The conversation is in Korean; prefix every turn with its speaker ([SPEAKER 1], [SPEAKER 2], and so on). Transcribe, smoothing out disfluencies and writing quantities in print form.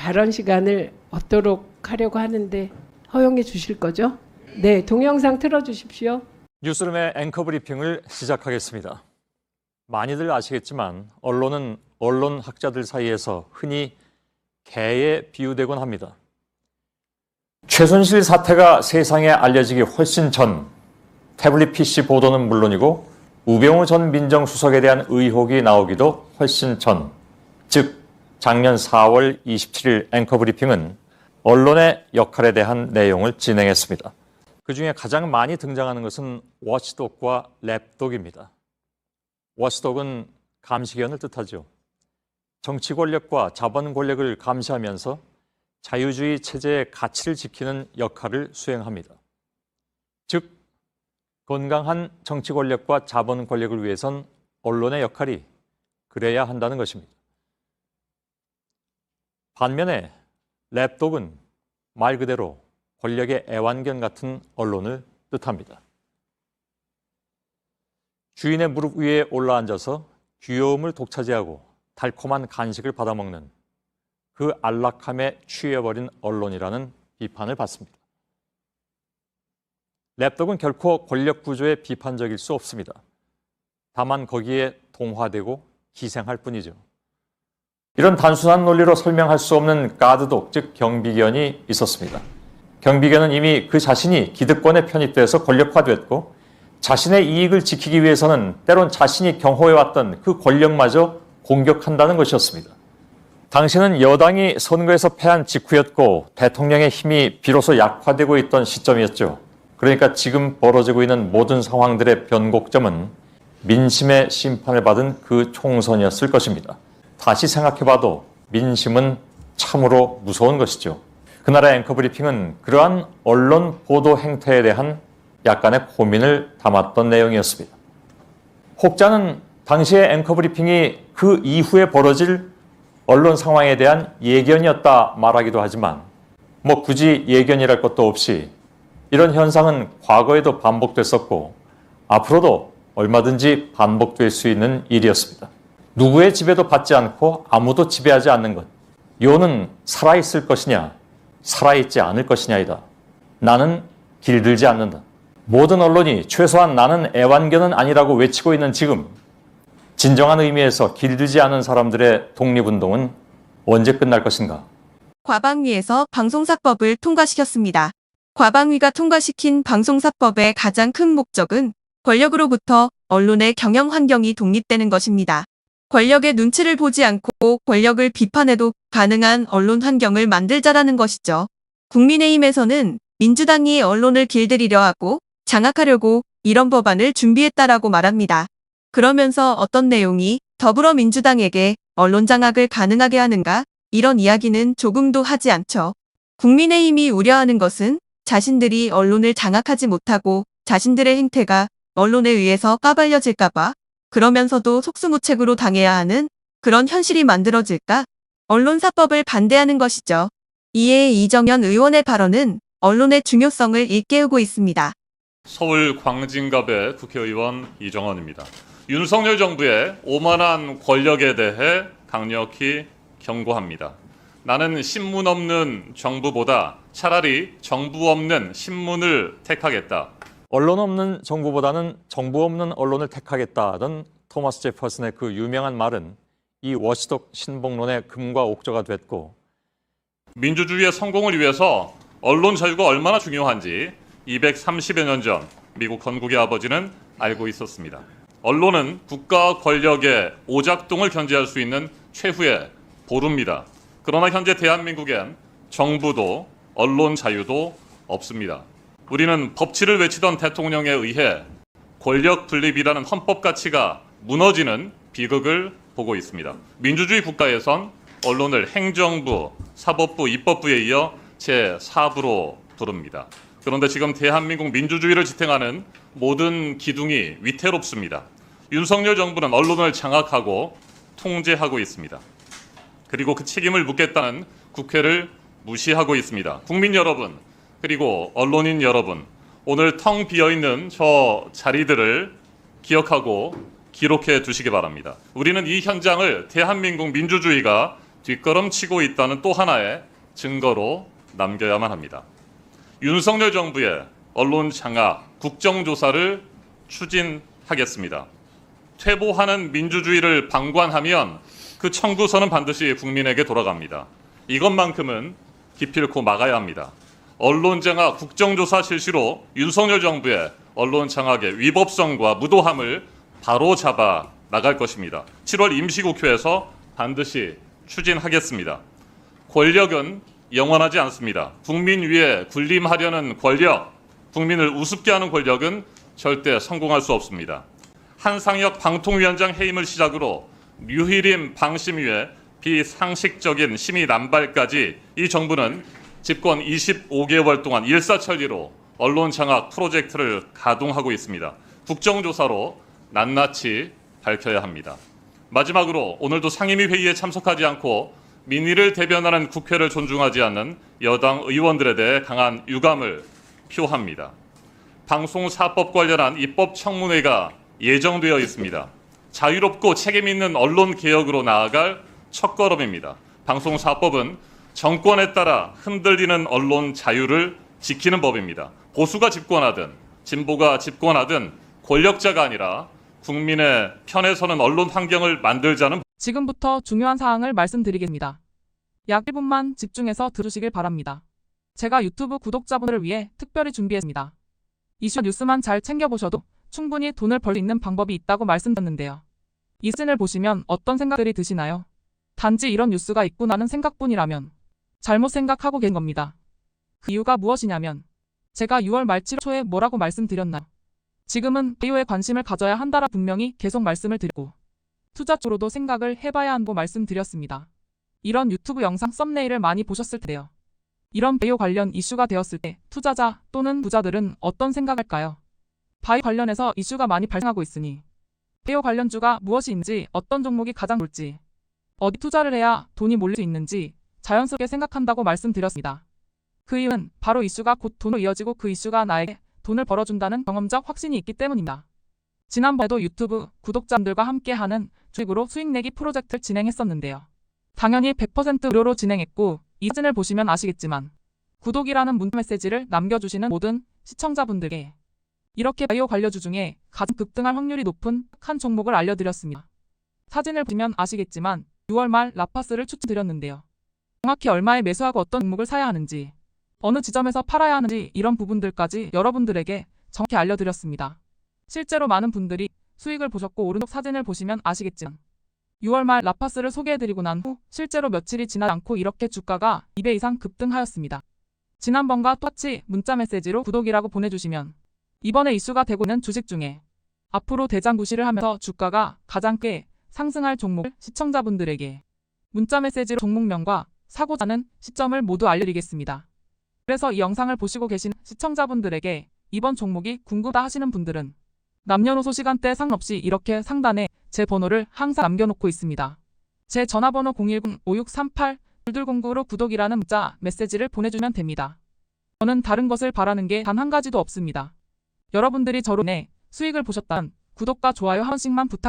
[SPEAKER 1] 발언 시간을 얻도록 하려고 하는데 허용해 주실 거죠? 네, 동영상 틀어주십시오.
[SPEAKER 2] 뉴스룸의 앵커 브리핑을 시작하겠습니다. 많이들 아시겠지만 언론은 언론학자들 사이에서 흔히 개에 비유되곤 합니다. 최순실 사태가 세상에 알려지기 훨씬 전 태블릿 PC 보도는 물론이고 우병우 전 민정수석에 대한 의혹이 나오기도 훨씬 전, 즉 작년 4월 27일 앵커 브리핑은 언론의 역할에 대한 내용을 진행했습니다. 그중에 가장 많이 등장하는 것은 워치독과 랩독입니다. 워치독은 감시견을 뜻하죠. 정치 권력과 자본 권력을 감시하면서 자유주의 체제의 가치를 지키는 역할을 수행합니다. 즉, 건강한 정치 권력과 자본 권력을 위해선 언론의 역할이 그래야 한다는 것입니다. 반면에 랩독은 말 그대로 권력의 애완견 같은 언론을 뜻합니다. 주인의 무릎 위에 올라앉아서 귀여움을 독차지하고 달콤한 간식을 받아먹는 그 안락함에 취해버린 언론이라는 비판을 받습니다. 랩독은 결코 권력 구조에 비판적일 수 없습니다. 다만 거기에 동화되고 기생할 뿐이죠. 이런 단순한 논리로 설명할 수 없는 가드독, 즉 경비견이 있었습니다. 경비견은 이미 그 자신이 기득권에 편입돼서 권력화됐고 자신의 이익을 지키기 위해서는 때론 자신이 경호해왔던 그 권력마저 공격한다는 것이었습니다. 당시는 여당이 선거에서 패한 직후였고 대통령의 힘이 비로소 약화되고 있던 시점이었죠. 그러니까 지금 벌어지고 있는 모든 상황들의 변곡점은 민심의 심판을 받은 그 총선이었을 것입니다. 다시 생각해봐도 민심은 참으로 무서운 것이죠. 그날의 앵커 브리핑은 그러한 언론 보도 행태에 대한 약간의 고민을 담았던 내용이었습니다. 혹자는 당시의 앵커 브리핑이 그 이후에 벌어질 언론 상황에 대한 예견이었다 말하기도 하지만 굳이 예견이랄 것도 없이 이런 현상은 과거에도 반복됐었고 앞으로도 얼마든지 반복될 수 있는 일이었습니다. 누구의 지배도 받지 않고 아무도 지배하지 않는 것. 요는 살아있을 것이냐, 살아있지 않을 것이냐이다. 나는 길들지 않는다. 모든 언론이 최소한 나는 애완견은 아니라고 외치고 있는 지금 진정한 의미에서 길들지 않은 사람들의 독립운동은 언제 끝날 것인가?
[SPEAKER 3] 과방위에서 방송사법을 통과시켰습니다. 과방위가 통과시킨 방송사법의 가장 큰 목적은 권력으로부터 언론의 경영 환경이 독립되는 것입니다. 권력의 눈치를 보지 않고 권력을 비판해도 가능한 언론 환경을 만들자라는 것이죠. 국민의힘에서는 민주당이 언론을 길들이려 하고 장악하려고 이런 법안을 준비했다라고 말합니다. 그러면서 어떤 내용이 더불어민주당에게 언론 장악을 가능하게 하는가? 이런 이야기는 조금도 하지 않죠. 국민의힘이 우려하는 것은 자신들이 언론을 장악하지 못하고 자신들의 행태가 언론에 의해서 까발려질까봐 그러면서도 속수무책으로 당해야 하는 그런 현실이 만들어질까? 언론사법을 반대하는 것이죠. 이에 이정현 의원의 발언은 언론의 중요성을 일깨우고 있습니다.
[SPEAKER 4] 서울 광진갑의 국회의원 이정헌입니다. 윤석열 정부의 오만한 권력에 대해 강력히 경고합니다. 나는 신문 없는 정부보다 차라리 정부 없는 신문을 택하겠다.
[SPEAKER 2] 언론 없는 정부보다는 정부 없는 언론을 택하겠다던 토마스 제퍼슨의 그 유명한 말은 이 워치독 신봉론의 금과 옥조가 됐고
[SPEAKER 4] 민주주의의 성공을 위해서 언론 자유가 얼마나 중요한지 230여 년 전 미국 건국의 아버지는 알고 있었습니다. 언론은 국가 권력의 오작동을 견제할 수 있는 최후의 보루입니다. 그러나 현재 대한민국엔 정부도 언론 자유도 없습니다. 우리는 법치를 외치던 대통령에 의해 권력 분립이라는 헌법 가치가 무너지는 비극을 보고 있습니다. 민주주의 국가에선 언론을 행정부, 사법부, 입법부에 이어 제4부로 부릅니다. 그런데 지금 대한민국 민주주의를 지탱하는 모든 기둥이 위태롭습니다. 윤석열 정부는 언론을 장악하고 통제하고 있습니다. 그리고 그 책임을 묻겠다는 국회를 무시하고 있습니다. 국민 여러분, 그리고 언론인 여러분, 오늘 텅 비어있는 저 자리들을 기억하고 기록해 두시기 바랍니다. 우리는 이 현장을 대한민국 민주주의가 뒷걸음치고 있다는 또 하나의 증거로 남겨야만 합니다. 윤석열 정부의 언론 장악, 국정조사를 추진하겠습니다. 퇴보하는 민주주의를 방관하면 그 청구서는 반드시 국민에게 돌아갑니다. 이것만큼은 기필코 막아야 합니다. 언론 장악, 국정조사 실시로 윤석열 정부의 언론 장악의 위법성과 무도함을 바로잡아 나갈 것입니다. 7월 임시국회에서 반드시 추진하겠습니다. 권력은 영원하지 않습니다. 국민 위에 군림하려는 권력, 국민을 우습게 하는 권력은 절대 성공할 수 없습니다. 한상혁 방통위원장 해임을 시작으로 류희림 방심위의 비상식적인 심의 남발까지 이 정부는 집권 25개월 동안 일사천리로 언론 장악 프로젝트를 가동하고 있습니다. 국정조사로 낱낱이 밝혀야 합니다. 마지막으로 오늘도 상임위 회의에 참석하지 않고 민의를 대변하는 국회를 존중하지 않는 여당 의원들에 대해 강한 유감을 표합니다. 방송사법 관련한 입법 청문회가 예정되어 있습니다. 자유롭고 책임 있는 언론 개혁으로 나아갈 첫걸음입니다. 방송사법은 정권에 따라 흔들리는 언론 자유를 지키는 법입니다. 보수가 집권하든 진보가 집권하든 권력자가 아니라 국민의 편에 서는 언론 환경을 만들자는
[SPEAKER 5] 지금부터 중요한 사항을 말씀드리겠습니다. 약 1분만 집중해서 들으시길 바랍니다. 제가 유튜브 구독자분들을 위해 특별히 준비했습니다. 이슈 뉴스만 잘 챙겨보셔도 충분히 돈을 벌 수 있는 방법이 있다고 말씀드렸는데요. 이 사진을 보시면 어떤 생각들이 드시나요? 단지 이런 뉴스가 있구나는 생각뿐이라면 잘못 생각하고 계신 겁니다. 그 이유가 무엇이냐면 제가 6월 말 7월 초에 뭐라고 말씀드렸나요? 지금은 바이오에 관심을 가져야 한다라 분명히 계속 말씀을 드리고 투자 쪽으로도 생각을 해봐야 한다고 말씀드렸습니다. 이런 유튜브 영상 썸네일을 많이 보셨을 텐데요. 이런 바이오 관련 이슈가 되었을 때 투자자 또는 부자들은 어떤 생각할까요? 바이오 관련해서 이슈가 많이 발생하고 있으니 바이오 관련주가 무엇이 있는지, 어떤 종목이 가장 좋을지, 어디 투자를 해야 돈이 몰릴 수 있는지 자연스럽게 생각한다고 말씀드렸습니다. 그 이유는 바로 이슈가 곧 돈으로 이어지고 그 이슈가 나에게 돈을 벌어준다는 경험적 확신이 있기 때문입니다. 지난번에도 유튜브 구독자분들과 함께하는 주식으로 수익 내기 프로젝트를 진행했었는데요. 당연히 100% 무료로 진행했고 이 사진을 보시면 아시겠지만 구독이라는 문자 메시지를 남겨주시는 모든 시청자분들께 이렇게 바이오 관련주 중에 가장 급등할 확률이 높은 한 종목을 알려드렸습니다. 사진을 보시면 아시겠지만 6월 말 라파스를 추천드렸는데요. 정확히 얼마에 매수하고 어떤 종목을 사야 하는지, 어느 지점에서 팔아야 하는지 이런 부분들까지 여러분들에게 정확히 알려드렸습니다. 실제로 많은 분들이 수익을 보셨고 오른쪽 사진을 보시면 아시겠지만 6월 말 라파스를 소개해드리고 난 후 실제로 며칠이 지나지 않고 이렇게 주가가 2배 이상 급등하였습니다. 지난번과 똑같이 문자 메시지로 구독이라고 보내주시면 이번에 이슈가 되고 있는 주식 중에 앞으로 대장구시를 하면서 주가가 가장 꽤 상승할 종목을 시청자분들에게 문자 메시지로 종목명과 사고자 하는 시점을 모두 알려드리겠습니다. 그래서 이 영상을 보시고 계신 시청자분들에게 이번 종목이 궁금하다 하시는 분들은 남녀노소 시간대 상관없이 이렇게 상단에 제 번호를 항상 남겨놓고 있습니다. 제 전화번호 010-5638-2209로 구독이라는 문자 메시지를 보내주면 됩니다. 저는 다른 것을 바라는 게 단 한 가지도 없습니다. 여러분들이 저로 인해 수익을 보셨다면 구독과 좋아요 한 번씩만 부탁드립니다.